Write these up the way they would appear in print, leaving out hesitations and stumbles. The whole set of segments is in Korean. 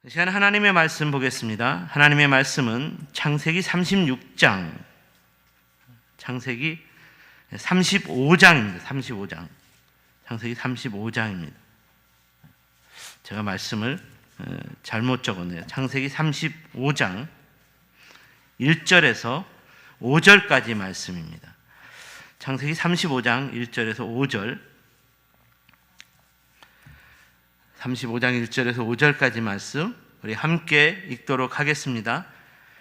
이 시간 하나님의 말씀 보겠습니다. 하나님의 말씀은 창세기 36장, 창세기 35장입니다. 35장. 창세기 35장입니다. 제가 말씀을 잘못 적었네요. 창세기 35장 1절에서 5절까지 말씀입니다. 창세기 35장 1절에서 5절, 35장 1절에서 5절까지 말씀 우리 함께 읽도록 하겠습니다.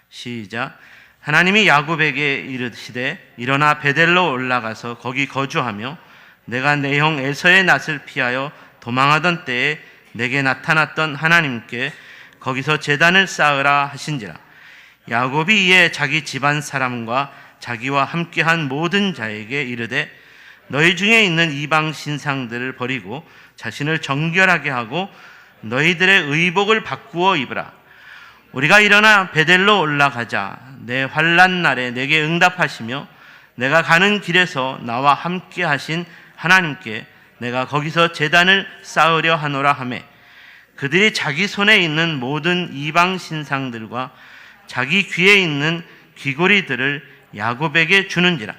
시작. 하나님이 야곱에게 이르시되 일어나 베델로 올라가서 거기 거주하며 내가 내 형 에서의 낯을 피하여 도망하던 때에 내게 나타났던 하나님께 거기서 제단을 쌓으라 하신지라. 야곱이 이에 자기 집안 사람과 자기와 함께한 모든 자에게 이르되 너희 중에 있는 이방 신상들을 버리고 자신을 정결하게 하고 너희들의 의복을 바꾸어 입으라. 우리가 일어나 베델로 올라가자. 내 환난 날에 내게 응답하시며 내가 가는 길에서 나와 함께 하신 하나님께 내가 거기서 제단을 쌓으려 하노라 하매 그들이 자기 손에 있는 모든 이방 신상들과 자기 귀에 있는 귀고리들을 야곱에게 주는지라.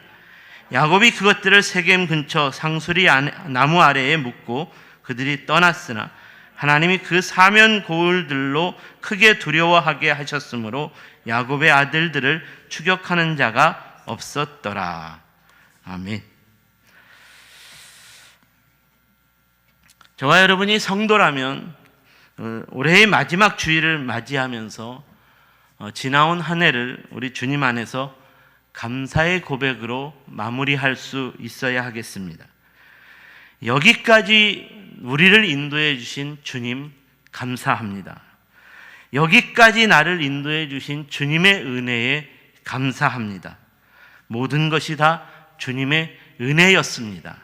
야곱이 그것들을 세겜 근처 상수리 나무 아래에 묻고 그들이 떠났으나 하나님이 그 사면 고울들로 크게 두려워하게 하셨으므로 야곱의 아들들을 추격하는 자가 없었더라. 아멘. 저와 여러분이 성도라면 올해의 마지막 주일을 맞이하면서 지나온 한 해를 우리 주님 안에서 감사의 고백으로 마무리할 수 있어야 하겠습니다. 여기까지 우리를 인도해 주신 주님 감사합니다. 여기까지 나를 인도해 주신 주님의 은혜에 감사합니다. 모든 것이 다 주님의 은혜였습니다.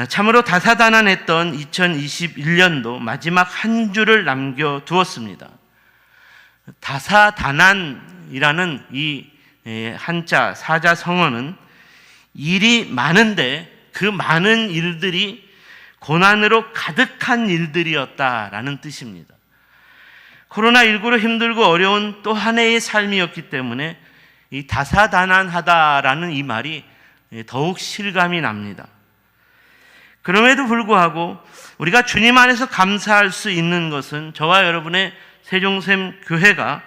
참으로 다사다난했던 2021년도 마지막 한 주를 남겨두었습니다. 다사다난이라는 이 한자 사자성어는 일이 많은데 그 많은 일들이 고난으로 가득한 일들이었다라는 뜻입니다. 코로나19로 힘들고 어려운 또 한 해의 삶이었기 때문에 이 다사다난하다라는 이 말이 더욱 실감이 납니다. 그럼에도 불구하고 우리가 주님 안에서 감사할 수 있는 것은 저와 여러분의 세종샘 교회가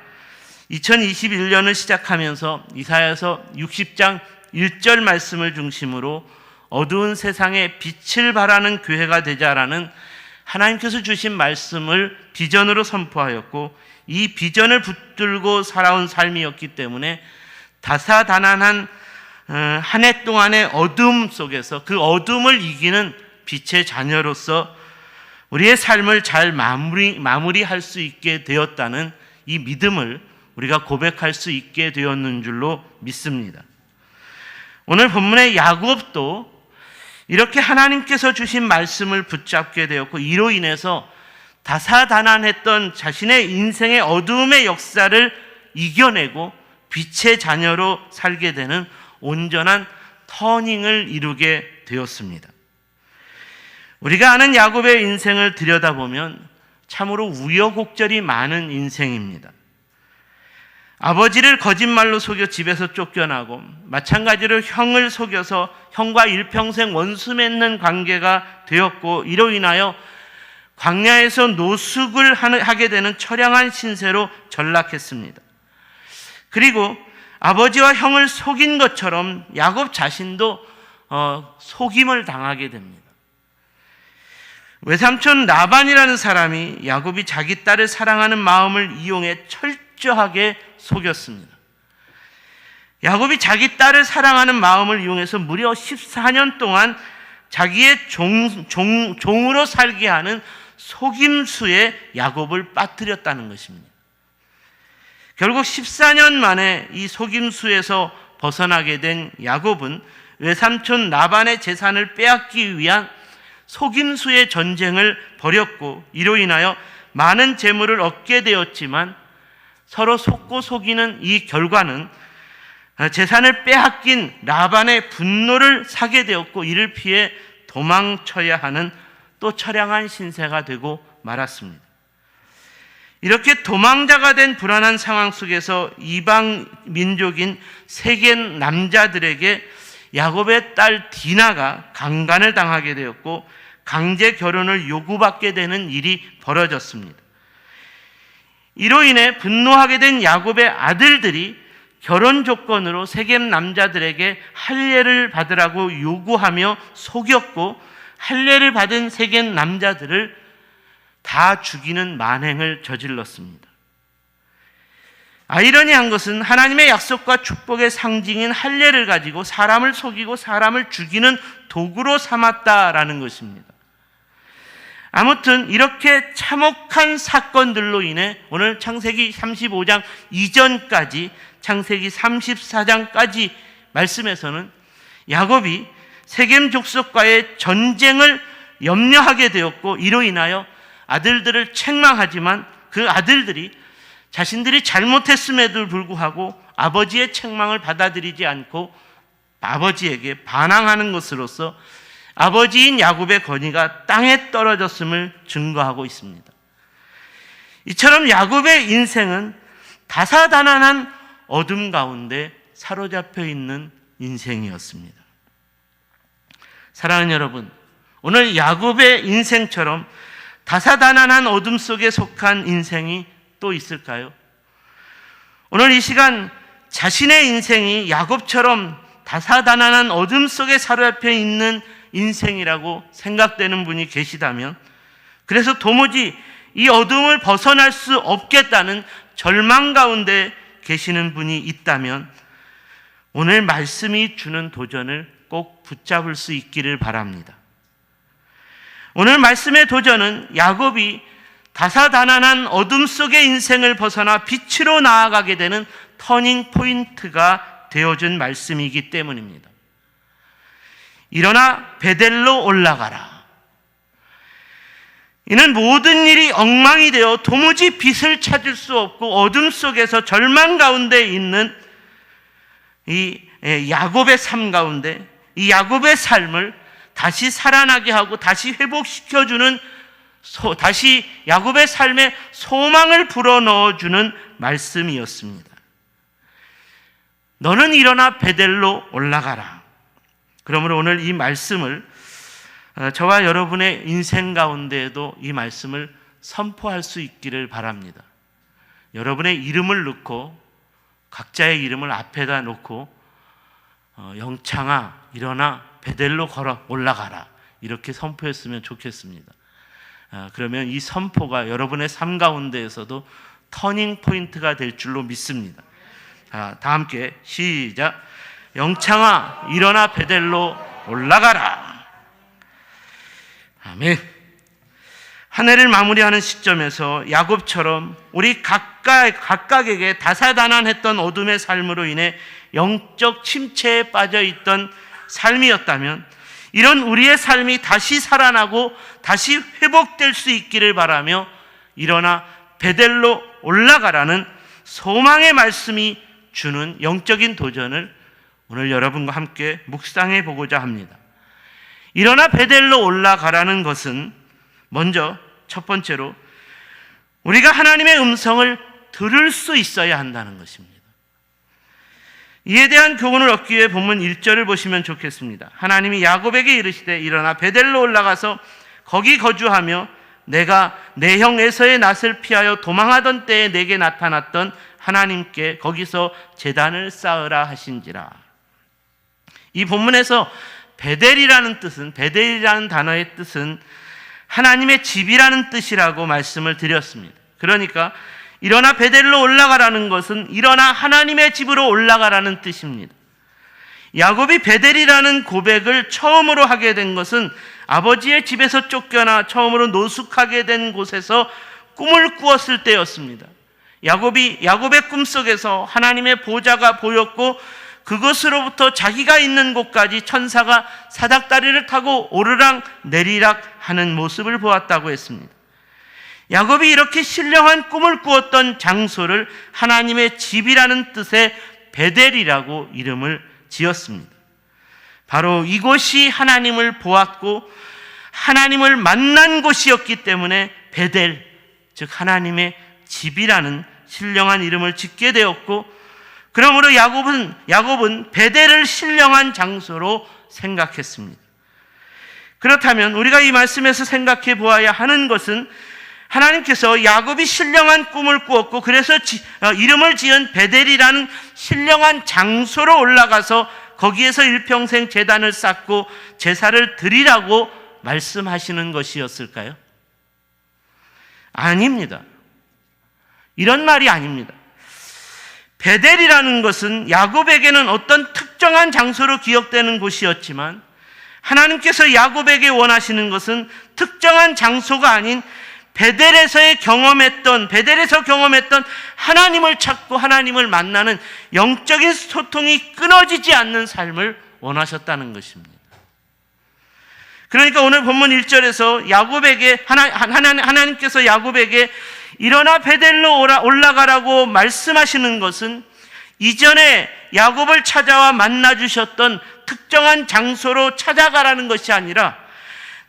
2021년을 시작하면서 이사야서 60장 1절 말씀을 중심으로 어두운 세상에 빛을 발하는 교회가 되자라는 하나님께서 주신 말씀을 비전으로 선포하였고 이 비전을 붙들고 살아온 삶이었기 때문에 다사다난한 한 해 동안의 어둠 속에서 그 어둠을 이기는 빛의 자녀로서 우리의 삶을 잘 마무리할 수 있게 되었다는 이 믿음을 우리가 고백할 수 있게 되었는 줄로 믿습니다. 오늘 본문의 야곱도 이렇게 하나님께서 주신 말씀을 붙잡게 되었고 이로 인해서 다사다난했던 자신의 인생의 어두움의 역사를 이겨내고 빛의 자녀로 살게 되는 온전한 터닝을 이루게 되었습니다. 우리가 아는 야곱의 인생을 들여다보면 참으로 우여곡절이 많은 인생입니다. 아버지를 거짓말로 속여 집에서 쫓겨나고 마찬가지로 형을 속여서 형과 일평생 원수 맺는 관계가 되었고 이로 인하여 광야에서 노숙을 하게 되는 처량한 신세로 전락했습니다. 그리고 아버지와 형을 속인 것처럼 야곱 자신도 속임을 당하게 됩니다. 외삼촌 라반이라는 사람이 야곱이 자기 딸을 사랑하는 마음을 이용해 철저하게 속였습니다. 야곱이 자기 딸을 사랑하는 마음을 이용해서 무려 14년 동안 자기의 종으로 살게 하는 속임수에 야곱을 빠뜨렸다는 것입니다. 결국 14년 만에 이 속임수에서 벗어나게 된 야곱은 외삼촌 라반의 재산을 빼앗기 위한 속임수의 전쟁을 벌였고 이로 인하여 많은 재물을 얻게 되었지만 서로 속고 속이는 이 결과는 재산을 빼앗긴 라반의 분노를 사게 되었고 이를 피해 도망쳐야 하는 또 처량한 신세가 되고 말았습니다. 이렇게 도망자가 된 불안한 상황 속에서 이방 민족인 세겜 남자들에게 야곱의 딸 디나가 강간을 당하게 되었고 강제 결혼을 요구받게 되는 일이 벌어졌습니다. 이로 인해 분노하게 된 야곱의 아들들이 결혼 조건으로 세겜 남자들에게 할례를 받으라고 요구하며 속였고 할례를 받은 세겜 남자들을 다 죽이는 만행을 저질렀습니다. 아이러니한 것은 하나님의 약속과 축복의 상징인 할례를 가지고 사람을 속이고 사람을 죽이는 도구로 삼았다라는 것입니다. 아무튼 이렇게 참혹한 사건들로 인해 오늘 창세기 35장 이전까지 창세기 34장까지 말씀에서는 야곱이 세겜 족속과의 전쟁을 염려하게 되었고 이로 인하여 아들들을 책망하지만 그 아들들이 자신들이 잘못했음에도 불구하고 아버지의 책망을 받아들이지 않고 아버지에게 반항하는 것으로서 아버지인 야곱의 권위가 땅에 떨어졌음을 증거하고 있습니다. 이처럼 야곱의 인생은 다사다난한 어둠 가운데 사로잡혀 있는 인생이었습니다. 사랑하는 여러분, 오늘 야곱의 인생처럼 다사다난한 어둠 속에 속한 인생이 또 있을까요? 오늘 이 시간 자신의 인생이 야곱처럼 다사다난한 어둠 속에 사로잡혀 있는 인생이라고 생각되는 분이 계시다면, 그래서 도무지 이 어둠을 벗어날 수 없겠다는 절망 가운데 계시는 분이 있다면 오늘 말씀이 주는 도전을 꼭 붙잡을 수 있기를 바랍니다. 오늘 말씀의 도전은 야곱이 다사다난한 어둠 속의 인생을 벗어나 빛으로 나아가게 되는 터닝 포인트가 되어준 말씀이기 때문입니다. 일어나 베델로 올라가라. 이는 모든 일이 엉망이 되어 도무지 빛을 찾을 수 없고 어둠 속에서 절망 가운데 있는 이 야곱의 삶 가운데 이 야곱의 삶을 다시 살아나게 하고 다시 회복시켜주는 다시 야곱의 삶에 소망을 불어넣어주는 말씀이었습니다. 너는 일어나 베델로 올라가라. 그러므로 오늘 이 말씀을 저와 여러분의 인생 가운데에도 이 말씀을 선포할 수 있기를 바랍니다. 여러분의 이름을 넣고 각자의 이름을 앞에다 놓고 영창아 일어나 베델로 걸어 올라가라 이렇게 선포했으면 좋겠습니다. 그러면 이 선포가 여러분의 삶 가운데에서도 터닝 포인트가 될 줄로 믿습니다. 다 함께 시작. 영창아 일어나 베델로 올라가라. 아멘. 한 해를 마무리하는 시점에서 야곱처럼 우리 각각에게 다사다난했던 어둠의 삶으로 인해 영적 침체에 빠져있던 삶이었다면 이런 우리의 삶이 다시 살아나고 다시 회복될 수 있기를 바라며 일어나 베델로 올라가라는 소망의 말씀이 주는 영적인 도전을 오늘 여러분과 함께 묵상해 보고자 합니다. 일어나 베델로 올라가라는 것은 먼저 첫 번째로 우리가 하나님의 음성을 들을 수 있어야 한다는 것입니다. 이에 대한 교훈을 얻기 위해 본문 1절을 보시면 좋겠습니다. 하나님이 야곱에게 이르시되 일어나 베델로 올라가서 거기 거주하며 내가 내 형 에서의 낯을 피하여 도망하던 때에 내게 나타났던 하나님께 거기서 제단을 쌓으라 하신지라. 이 본문에서 베델이라는 단어의 뜻은 하나님의 집이라는 뜻이라고 말씀을 드렸습니다. 그러니까 일어나 베델로 올라가라는 것은 일어나 하나님의 집으로 올라가라는 뜻입니다. 야곱이 베델이라는 고백을 처음으로 하게 된 것은 아버지의 집에서 쫓겨나 처음으로 노숙하게 된 곳에서 꿈을 꾸었을 때였습니다. 야곱의 꿈속에서 하나님의 보좌가 보였고 그것으로부터 자기가 있는 곳까지 천사가 사닥다리를 타고 오르락 내리락 하는 모습을 보았다고 했습니다. 야곱이 이렇게 신령한 꿈을 꾸었던 장소를 하나님의 집이라는 뜻의 베델이라고 이름을 지었습니다. 바로 이곳이 하나님을 보았고 하나님을 만난 곳이었기 때문에 베델, 즉 하나님의 집이라는 신령한 이름을 짓게 되었고, 그러므로 야곱은 베델을 신령한 장소로 생각했습니다. 그렇다면 우리가 이 말씀에서 생각해 보아야 하는 것은, 하나님께서 야곱이 신령한 꿈을 꾸었고 그래서 이름을 지은 베델이라는 신령한 장소로 올라가서 거기에서 일평생 제단을 쌓고 제사를 드리라고 말씀하시는 것이었을까요? 아닙니다. 이런 말이 아닙니다. 베델이라는 것은 야곱에게는 어떤 특정한 장소로 기억되는 곳이었지만, 하나님께서 야곱에게 원하시는 것은 특정한 장소가 아닌 베델에서 경험했던 하나님을 찾고 하나님을 만나는 영적인 소통이 끊어지지 않는 삶을 원하셨다는 것입니다. 그러니까 오늘 본문 1절에서 하나님께서 야곱에게 일어나 베델로 올라가라고 말씀하시는 것은, 이전에 야곱을 찾아와 만나주셨던 특정한 장소로 찾아가라는 것이 아니라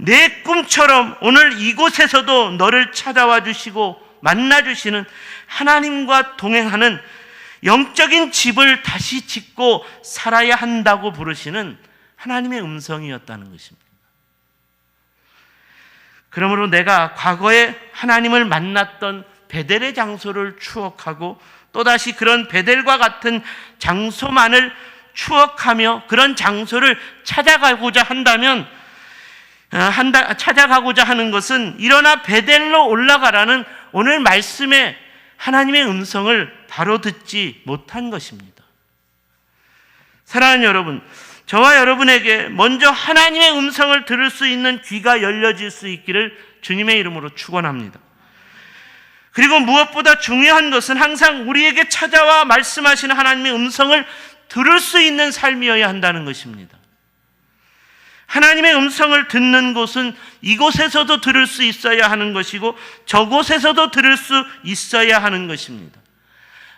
내 꿈처럼 오늘 이곳에서도 너를 찾아와 주시고 만나 주시는 하나님과 동행하는 영적인 집을 다시 짓고 살아야 한다고 부르시는 하나님의 음성이었다는 것입니다. 그러므로 내가 과거에 하나님을 만났던 베델의 장소를 추억하고 또다시 그런 베델과 같은 장소만을 추억하며 그런 장소를 찾아가고자 하는 것은 일어나 베델로 올라가라는 오늘 말씀의 하나님의 음성을 바로 듣지 못한 것입니다. 사랑하는 여러분, 저와 여러분에게 먼저 하나님의 음성을 들을 수 있는 귀가 열려질 수 있기를 주님의 이름으로 축원합니다. 그리고 무엇보다 중요한 것은 항상 우리에게 찾아와 말씀하시는 하나님의 음성을 들을 수 있는 삶이어야 한다는 것입니다. 하나님의 음성을 듣는 곳은 이곳에서도 들을 수 있어야 하는 것이고 저곳에서도 들을 수 있어야 하는 것입니다.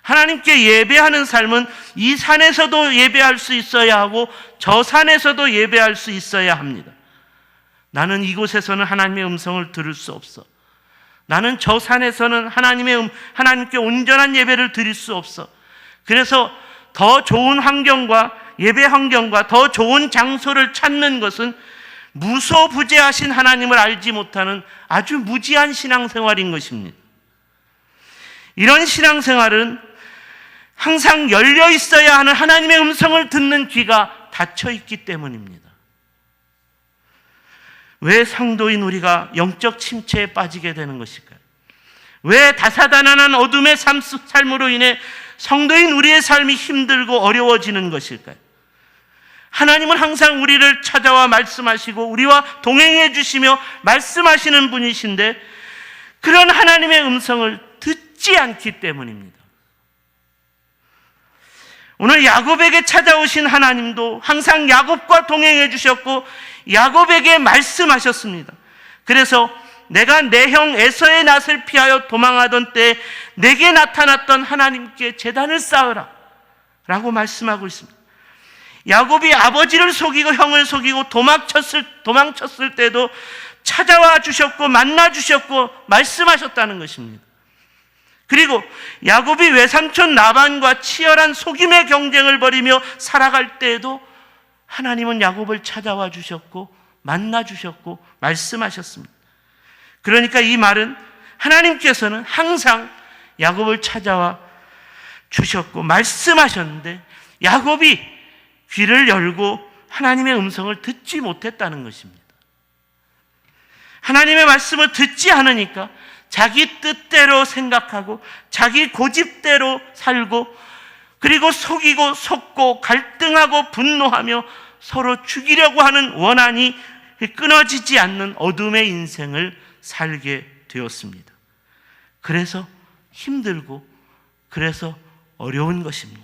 하나님께 예배하는 삶은 이 산에서도 예배할 수 있어야 하고 저 산에서도 예배할 수 있어야 합니다. 나는 이곳에서는 하나님의 음성을 들을 수 없어. 나는 저 산에서는 하나님께 온전한 예배를 드릴 수 없어. 그래서 더 좋은 환경과 예배 환경과 더 좋은 장소를 찾는 것은 무소부재하신 하나님을 알지 못하는 아주 무지한 신앙생활인 것입니다. 이런 신앙생활은 항상 열려 있어야 하는 하나님의 음성을 듣는 귀가 닫혀 있기 때문입니다. 왜 성도인 우리가 영적 침체에 빠지게 되는 것일까요? 왜 다사다난한 어둠의 삶으로 인해 성도인 우리의 삶이 힘들고 어려워지는 것일까요? 하나님은 항상 우리를 찾아와 말씀하시고 우리와 동행해 주시며 말씀하시는 분이신데 그런 하나님의 음성을 듣지 않기 때문입니다. 오늘 야곱에게 찾아오신 하나님도 항상 야곱과 동행해 주셨고 야곱에게 말씀하셨습니다. 그래서 내가 내 형 에서의 낯을 피하여 도망하던 때 내게 나타났던 하나님께 제단을 쌓으라 라고 말씀하고 있습니다. 야곱이 아버지를 속이고 형을 속이고 도망쳤을 때도 찾아와 주셨고 만나 주셨고 말씀하셨다는 것입니다. 그리고 야곱이 외삼촌 라반과 치열한 속임의 경쟁을 벌이며 살아갈 때에도 하나님은 야곱을 찾아와 주셨고 만나 주셨고 말씀하셨습니다. 그러니까 이 말은 하나님께서는 항상 야곱을 찾아와 주셨고 말씀하셨는데 야곱이 귀를 열고 하나님의 음성을 듣지 못했다는 것입니다. 하나님의 말씀을 듣지 않으니까 자기 뜻대로 생각하고 자기 고집대로 살고 그리고 속이고 속고 갈등하고 분노하며 서로 죽이려고 하는 원한이 끊어지지 않는 어둠의 인생을 살게 되었습니다. 그래서 힘들고 그래서 어려운 것입니다.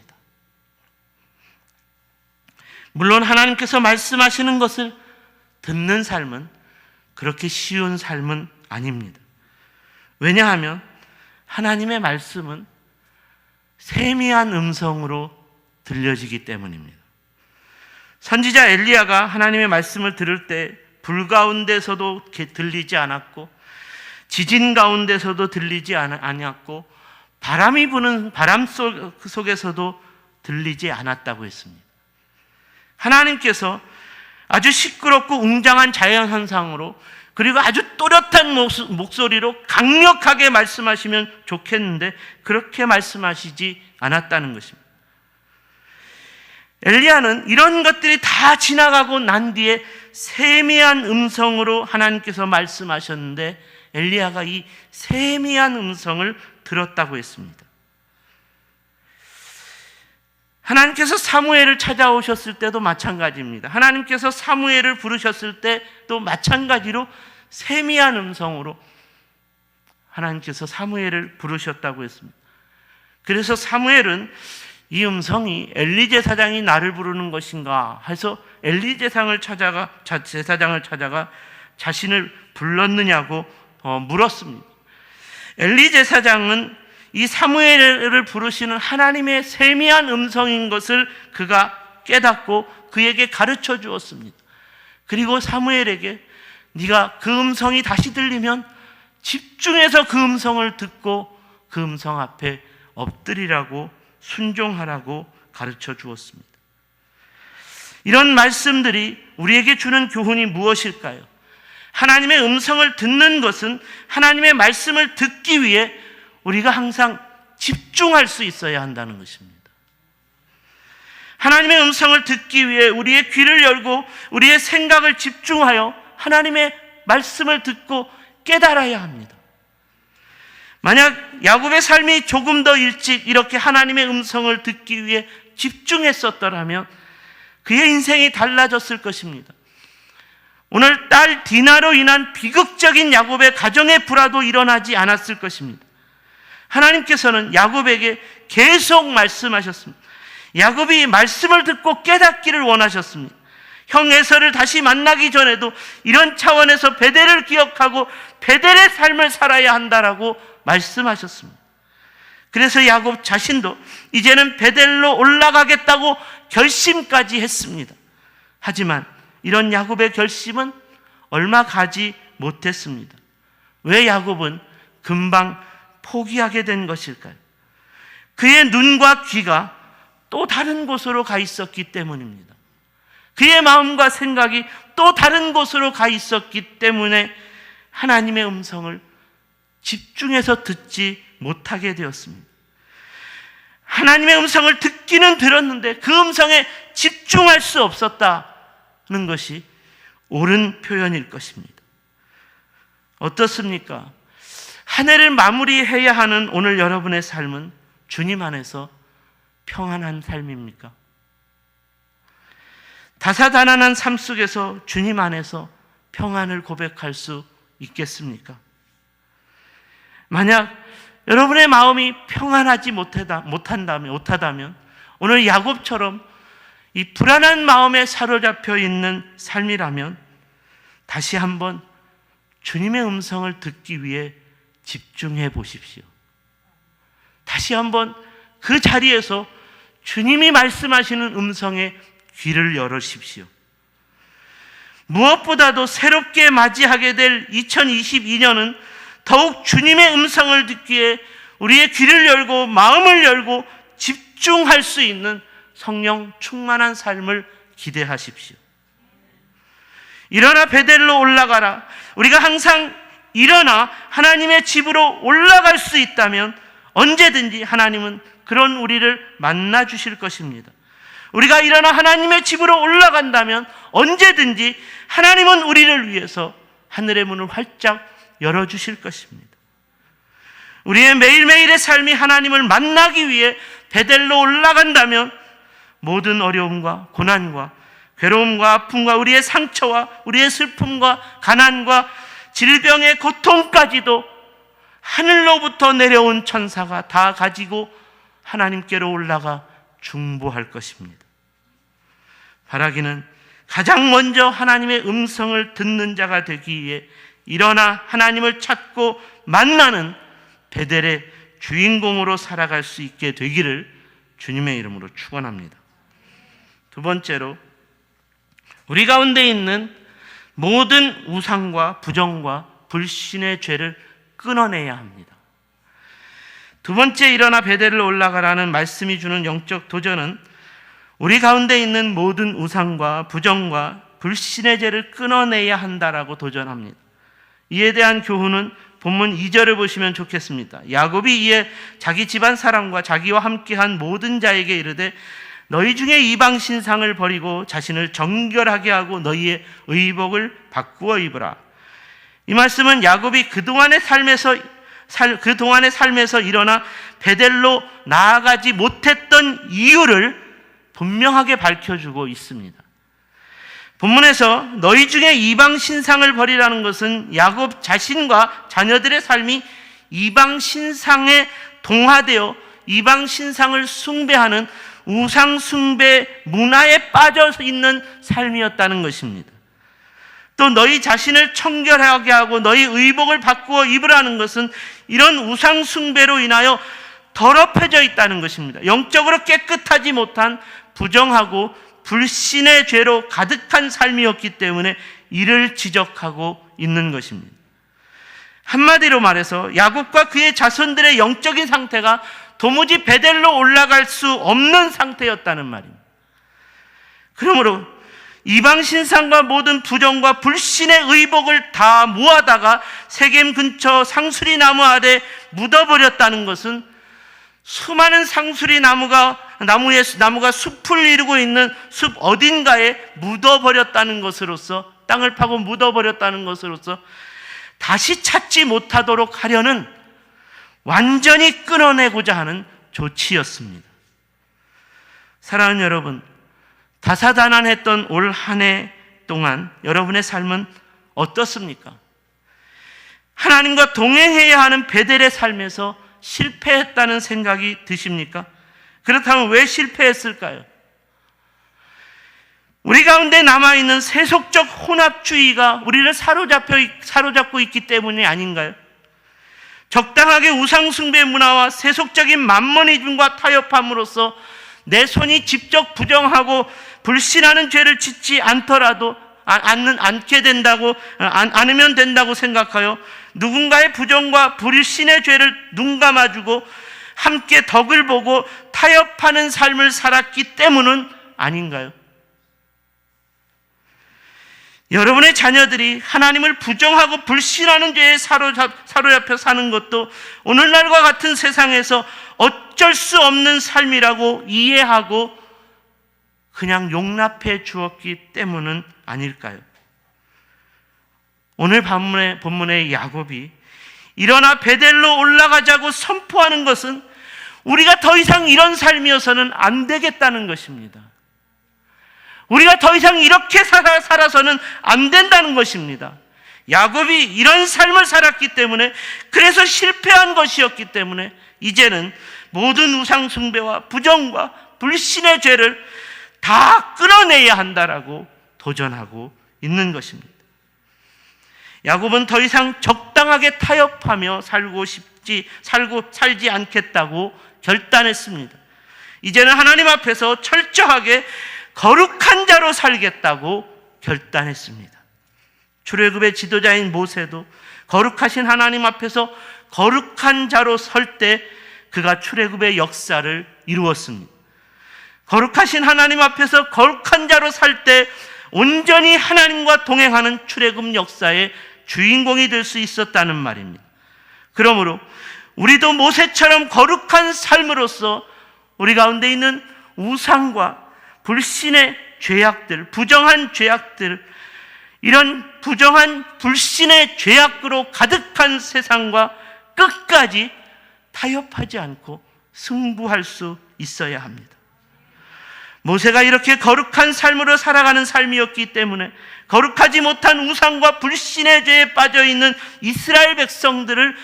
물론 하나님께서 말씀하시는 것을 듣는 삶은 그렇게 쉬운 삶은 아닙니다. 왜냐하면 하나님의 말씀은 세미한 음성으로 들려지기 때문입니다. 선지자 엘리야가 하나님의 말씀을 들을 때 불 가운데서도 들리지 않았고 지진 가운데서도 들리지 않았고 바람이 부는 바람 속에서도 들리지 않았다고 했습니다. 하나님께서 아주 시끄럽고 웅장한 자연현상으로 그리고 아주 또렷한 목소리로 강력하게 말씀하시면 좋겠는데 그렇게 말씀하시지 않았다는 것입니다. 엘리야는 이런 것들이 다 지나가고 난 뒤에 세미한 음성으로 하나님께서 말씀하셨는데 엘리야가 이 세미한 음성을 들었다고 했습니다. 하나님께서 사무엘을 찾아오셨을 때도 마찬가지입니다. 하나님께서 사무엘을 부르셨을 때도 마찬가지로 세미한 음성으로 하나님께서 사무엘을 부르셨다고 했습니다. 그래서 사무엘은 이 음성이 엘리 제사장이 나를 부르는 것인가 해서 엘리 제사장을 찾아가 자신을 불렀느냐고 물었습니다. 엘리 제사장은 이 사무엘을 부르시는 하나님의 세미한 음성인 것을 그가 깨닫고 그에게 가르쳐 주었습니다. 그리고 사무엘에게 네가 그 음성이 다시 들리면 집중해서 그 음성을 듣고 그 음성 앞에 엎드리라고 순종하라고 가르쳐 주었습니다. 이런 말씀들이 우리에게 주는 교훈이 무엇일까요? 하나님의 음성을 듣는 것은 하나님의 말씀을 듣기 위해 우리가 항상 집중할 수 있어야 한다는 것입니다. 하나님의 음성을 듣기 위해 우리의 귀를 열고 우리의 생각을 집중하여 하나님의 말씀을 듣고 깨달아야 합니다. 만약 야곱의 삶이 조금 더 일찍 이렇게 하나님의 음성을 듣기 위해 집중했었더라면 그의 인생이 달라졌을 것입니다. 오늘 딸 디나로 인한 비극적인 야곱의 가정의 불화도 일어나지 않았을 것입니다. 하나님께서는 야곱에게 계속 말씀하셨습니다. 야곱이 말씀을 듣고 깨닫기를 원하셨습니다. 형 에서를 다시 만나기 전에도 이런 차원에서 베델을 기억하고 베델의 삶을 살아야 한다라고 말씀하셨습니다. 그래서 야곱 자신도 이제는 베델로 올라가겠다고 결심까지 했습니다. 하지만 이런 야곱의 결심은 얼마 가지 못했습니다. 왜 야곱은 금방 포기하게 된 것일까요? 그의 눈과 귀가 또 다른 곳으로 가 있었기 때문입니다. 그의 마음과 생각이 또 다른 곳으로 가 있었기 때문에 하나님의 음성을 집중해서 듣지 못하게 되었습니다. 하나님의 음성을 듣기는 들었는데 그 음성에 집중할 수 없었다는 것이 옳은 표현일 것입니다. 어떻습니까? 한 해를 마무리해야 하는 오늘 여러분의 삶은 주님 안에서 평안한 삶입니까? 다사다난한 삶 속에서 주님 안에서 평안을 고백할 수 있겠습니까? 만약 여러분의 마음이 평안하지 못하다면 오늘 야곱처럼 이 불안한 마음에 사로잡혀 있는 삶이라면 다시 한번 주님의 음성을 듣기 위해 집중해 보십시오. 다시 한번 그 자리에서 주님이 말씀하시는 음성에 귀를 열으십시오. 무엇보다도 새롭게 맞이하게 될 2022년은 더욱 주님의 음성을 듣기에 우리의 귀를 열고 마음을 열고 집중할 수 있는 성령 충만한 삶을 기대하십시오. 일어나 베델로 올라가라. 우리가 항상 일어나 하나님의 집으로 올라갈 수 있다면 언제든지 하나님은 그런 우리를 만나 주실 것입니다. 우리가 일어나 하나님의 집으로 올라간다면 언제든지 하나님은 우리를 위해서 하늘의 문을 활짝 열어주실 것입니다. 우리의 매일매일의 삶이 하나님을 만나기 위해 베델로 올라간다면 모든 어려움과 고난과 괴로움과 아픔과 우리의 상처와 우리의 슬픔과 가난과 질병의 고통까지도 하늘로부터 내려온 천사가 다 가지고 하나님께로 올라가 중보할 것입니다. 바라기는 가장 먼저 하나님의 음성을 듣는 자가 되기 위해 일어나 하나님을 찾고 만나는 베델의 주인공으로 살아갈 수 있게 되기를 주님의 이름으로 축원합니다. 두 번째로 우리 가운데 있는 모든 우상과 부정과 불신의 죄를 끊어내야 합니다. 두 번째 일어나 베델로 올라가라는 말씀이 주는 영적 도전은 우리 가운데 있는 모든 우상과 부정과 불신의 죄를 끊어내야 한다라고 도전합니다. 이에 대한 교훈은 본문 2절을 보시면 좋겠습니다. 야곱이 이에 자기 집안 사람과 자기와 함께한 모든 자에게 이르되 너희 중에 이방 신상을 버리고 자신을 정결하게 하고 너희의 의복을 바꾸어 입으라. 이 말씀은 야곱이 그동안의 삶에서 일어나 베델로 나아가지 못했던 이유를 분명하게 밝혀주고 있습니다. 본문에서 너희 중에 이방 신상을 버리라는 것은 야곱 자신과 자녀들의 삶이 이방 신상에 동화되어 이방 신상을 숭배하는 우상 숭배 문화에 빠져 있는 삶이었다는 것입니다. 또 너희 자신을 청결하게 하고 너희 의복을 바꾸어 입으라는 것은 이런 우상 숭배로 인하여 더럽혀져 있다는 것입니다. 영적으로 깨끗하지 못한 부정하고 불신의 죄로 가득한 삶이었기 때문에 이를 지적하고 있는 것입니다. 한마디로 말해서 야곱과 그의 자손들의 영적인 상태가 도무지 베델로 올라갈 수 없는 상태였다는 말입니다. 그러므로 이방 신상과 모든 부정과 불신의 의복을 다 모아다가 세겜 근처 상수리 나무 아래 묻어버렸다는 것은 수많은 상수리 나무가 숲을 이루고 있는 숲 어딘가에 묻어버렸다는 것으로서, 땅을 파고 묻어버렸다는 것으로서 다시 찾지 못하도록 하려는 완전히 끊어내고자 하는 조치였습니다. 사랑하는 여러분, 다사다난했던 올 한 해 동안 여러분의 삶은 어떻습니까? 하나님과 동행해야 하는 베델의 삶에서 실패했다는 생각이 드십니까? 그렇다면 왜 실패했을까요? 우리 가운데 남아있는 세속적 혼합주의가 우리를 사로잡고 있기 때문이 아닌가요? 적당하게 우상숭배 문화와 세속적인 만머니즘과 타협함으로써 내 손이 직접 부정하고 불신하는 죄를 짓지 않더라도 않으면 된다고 생각하여 누군가의 부정과 불신의 죄를 눈감아주고 함께 덕을 보고 타협하는 삶을 살았기 때문은 아닌가요? 여러분의 자녀들이 하나님을 부정하고 불신하는 죄에 사로잡혀 사는 것도 오늘날과 같은 세상에서 어쩔 수 없는 삶이라고 이해하고 그냥 용납해 주었기 때문은 아닐까요? 오늘 본문의 야곱이 일어나 베델로 올라가자고 선포하는 것은 우리가 더 이상 이런 삶이어서는 안 되겠다는 것입니다. 우리가 더 이상 이렇게 살아서는 안 된다는 것입니다. 야곱이 이런 삶을 살았기 때문에, 그래서 실패한 것이었기 때문에 이제는 모든 우상 숭배와 부정과 불신의 죄를 다 끊어내야 한다라고 도전하고 있는 것입니다. 야곱은 더 이상 적당하게 타협하며 살지 않겠다고 결단했습니다. 이제는 하나님 앞에서 철저하게 거룩한 자로 살겠다고 결단했습니다. 출애굽의 지도자인 모세도 거룩하신 하나님 앞에서 거룩한 자로 설 때 그가 출애굽의 역사를 이루었습니다. 거룩하신 하나님 앞에서 거룩한 자로 살 때 온전히 하나님과 동행하는 출애굽 역사의 주인공이 될 수 있었다는 말입니다. 그러므로 우리도 모세처럼 거룩한 삶으로서 우리 가운데 있는 우상과 불신의 죄악들, 부정한 죄악들, 이런 부정한 불신의 죄악으로 가득한 세상과 끝까지 타협하지 않고 승부할 수 있어야 합니다. 모세가 이렇게 거룩한 삶으로 살아가는 삶이었기 때문에 거룩하지 못한 우상과 불신의 죄에 빠져있는 이스라엘 백성들을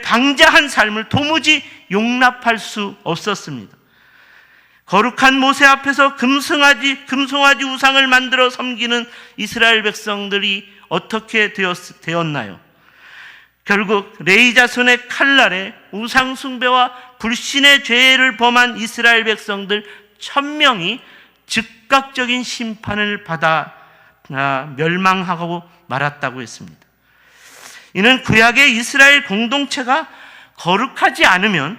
방자한 삶을 도무지 용납할 수 없었습니다. 거룩한 모세 앞에서 금송아지 우상을 만들어 섬기는 이스라엘 백성들이 어떻게 되었나요? 결국 레위 자손의 칼날에 우상 숭배와 불신의 죄를 범한 이스라엘 백성들 1000명이 즉각적인 심판을 받아 멸망하고 말았다고 했습니다. 이는 구약의 이스라엘 공동체가 거룩하지 않으면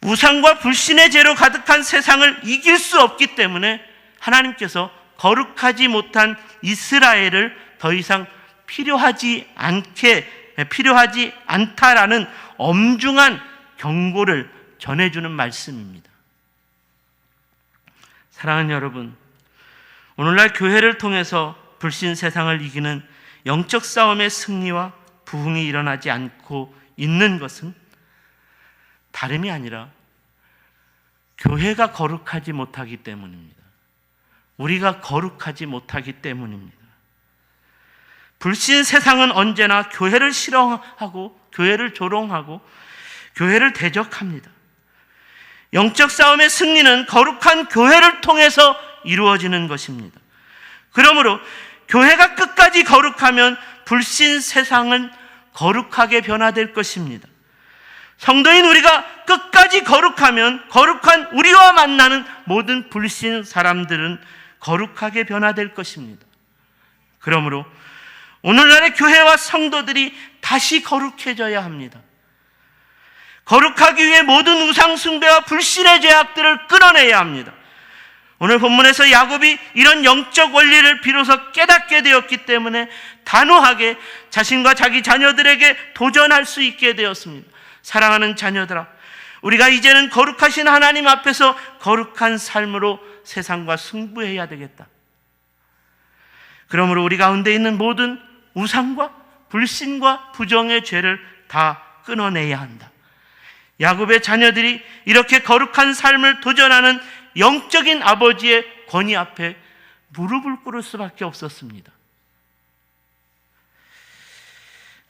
우상과 불신의 죄로 가득한 세상을 이길 수 없기 때문에 하나님께서 거룩하지 못한 이스라엘을 더 이상 필요하지 않다라는 엄중한 경고를 전해주는 말씀입니다. 사랑하는 여러분, 오늘날 교회를 통해서 불신 세상을 이기는 영적 싸움의 승리와 부흥이 일어나지 않고 있는 것은 다름이 아니라 교회가 거룩하지 못하기 때문입니다. 우리가 거룩하지 못하기 때문입니다. 불신 세상은 언제나 교회를 싫어하고 교회를 조롱하고 교회를 대적합니다. 영적 싸움의 승리는 거룩한 교회를 통해서 이루어지는 것입니다. 그러므로 교회가 끝까지 거룩하면 불신 세상은 거룩하게 변화될 것입니다. 성도인 우리가 끝까지 거룩하면 거룩한 우리와 만나는 모든 불신 사람들은 거룩하게 변화될 것입니다. 그러므로 오늘날의 교회와 성도들이 다시 거룩해져야 합니다. 거룩하기 위해 모든 우상 숭배와 불신의 죄악들을 끊어내야 합니다. 오늘 본문에서 야곱이 이런 영적 원리를 비로소 깨닫게 되었기 때문에 단호하게 자신과 자기 자녀들에게 도전할 수 있게 되었습니다. 사랑하는 자녀들아, 우리가 이제는 거룩하신 하나님 앞에서 거룩한 삶으로 세상과 승부해야 되겠다. 그러므로 우리 가운데 있는 모든 우상과 불신과 부정의 죄를 다 끊어내야 한다. 야곱의 자녀들이 이렇게 거룩한 삶을 도전하는 영적인 아버지의 권위 앞에 무릎을 꿇을 수밖에 없었습니다.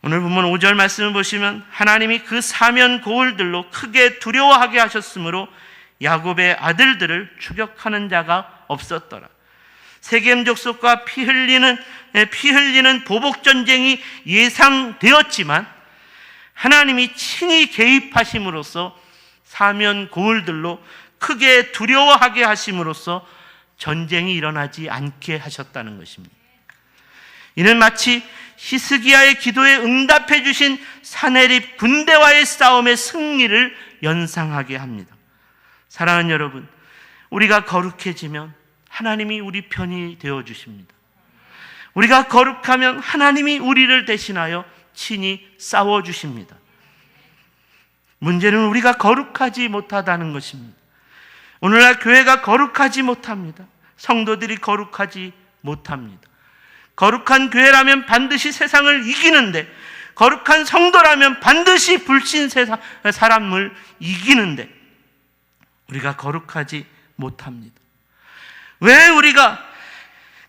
오늘 본문 5절 말씀을 보시면 하나님이 그 사면 고울들로 크게 두려워하게 하셨으므로 야곱의 아들들을 추격하는 자가 없었더라. 세겜 족속과 피 흘리는 보복 전쟁이 예상되었지만 하나님이 친히 개입하심으로써 사면 고울들로 크게 두려워하게 하심으로써 전쟁이 일어나지 않게 하셨다는 것입니다. 이는 마치 히스기야의 기도에 응답해 주신 사내립 군대와의 싸움의 승리를 연상하게 합니다. 사랑하는 여러분, 우리가 거룩해지면 하나님이 우리 편이 되어 주십니다. 우리가 거룩하면 하나님이 우리를 대신하여 친히 싸워 주십니다. 문제는 우리가 거룩하지 못하다는 것입니다. 오늘날 교회가 거룩하지 못합니다. 성도들이 거룩하지 못합니다. 거룩한 교회라면 반드시 세상을 이기는데, 거룩한 성도라면 반드시 불신 사람을 이기는데 우리가 거룩하지 못합니다. 왜 우리가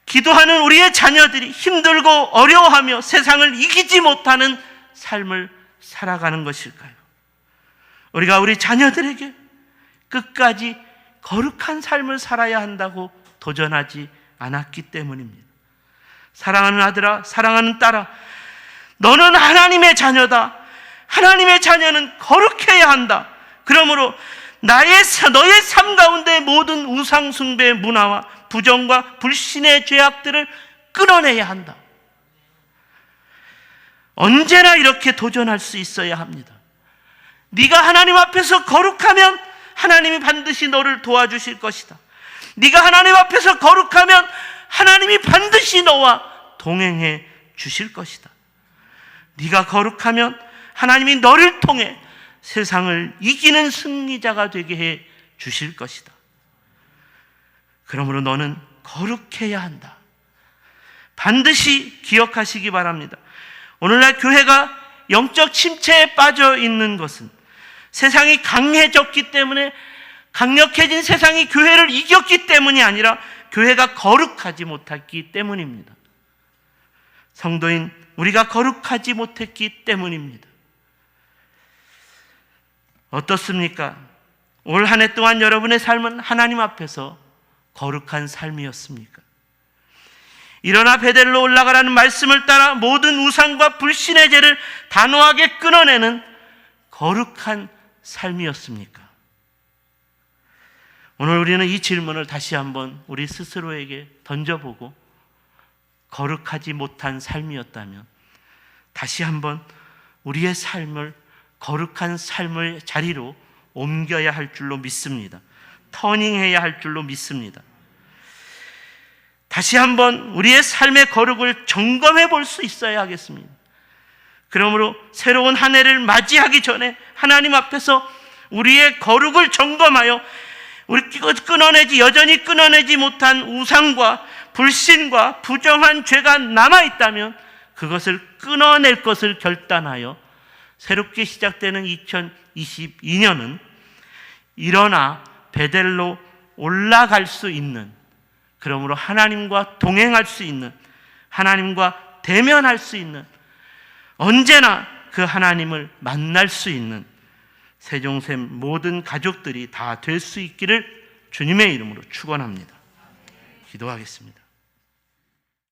기도하는 우리의 자녀들이 힘들고 어려워하며 세상을 이기지 못하는 삶을 살아가는 것일까요? 우리가 우리 자녀들에게 끝까지 거룩한 삶을 살아야 한다고 도전하지 않았기 때문입니다. 사랑하는 아들아, 사랑하는 딸아, 너는 하나님의 자녀다. 하나님의 자녀는 거룩해야 한다. 그러므로 너의 삶 가운데 모든 우상 숭배의 문화와 부정과 불신의 죄악들을 끊어내야 한다. 언제나 이렇게 도전할 수 있어야 합니다. 네가 하나님 앞에서 거룩하면 하나님이 반드시 너를 도와주실 것이다. 네가 하나님 앞에서 거룩하면 하나님이 반드시 너와 동행해 주실 것이다. 네가 거룩하면 하나님이 너를 통해 세상을 이기는 승리자가 되게 해 주실 것이다. 그러므로 너는 거룩해야 한다. 반드시 기억하시기 바랍니다. 오늘날 교회가 영적 침체에 빠져 있는 것은 세상이 강해졌기 때문에, 강력해진 세상이 교회를 이겼기 때문이 아니라 교회가 거룩하지 못했기 때문입니다. 성도인 우리가 거룩하지 못했기 때문입니다. 어떻습니까? 올 한 해 동안 여러분의 삶은 하나님 앞에서 거룩한 삶이었습니까? 일어나 베델로 올라가라는 말씀을 따라 모든 우상과 불신의 죄를 단호하게 끊어내는 거룩한 삶이었습니까? 오늘 우리는 이 질문을 다시 한번 우리 스스로에게 던져보고 거룩하지 못한 삶이었다면 다시 한번 우리의 삶을 거룩한 삶의 자리로 옮겨야 할 줄로 믿습니다. 터닝해야 할 줄로 믿습니다. 다시 한번 우리의 삶의 거룩을 점검해 볼 수 있어야 하겠습니다. 그러므로 새로운 한 해를 맞이하기 전에 하나님 앞에서 우리의 거룩을 점검하여 여전히 끊어내지 못한 우상과 불신과 부정한 죄가 남아있다면 그것을 끊어낼 것을 결단하여 새롭게 시작되는 2022년은 일어나 베델로 올라갈 수 있는, 그러므로 하나님과 동행할 수 있는, 하나님과 대면할 수 있는, 언제나 그 하나님을 만날 수 있는 세종샘 모든 가족들이 다 될 수 있기를 주님의 이름으로 축원합니다. 기도하겠습니다.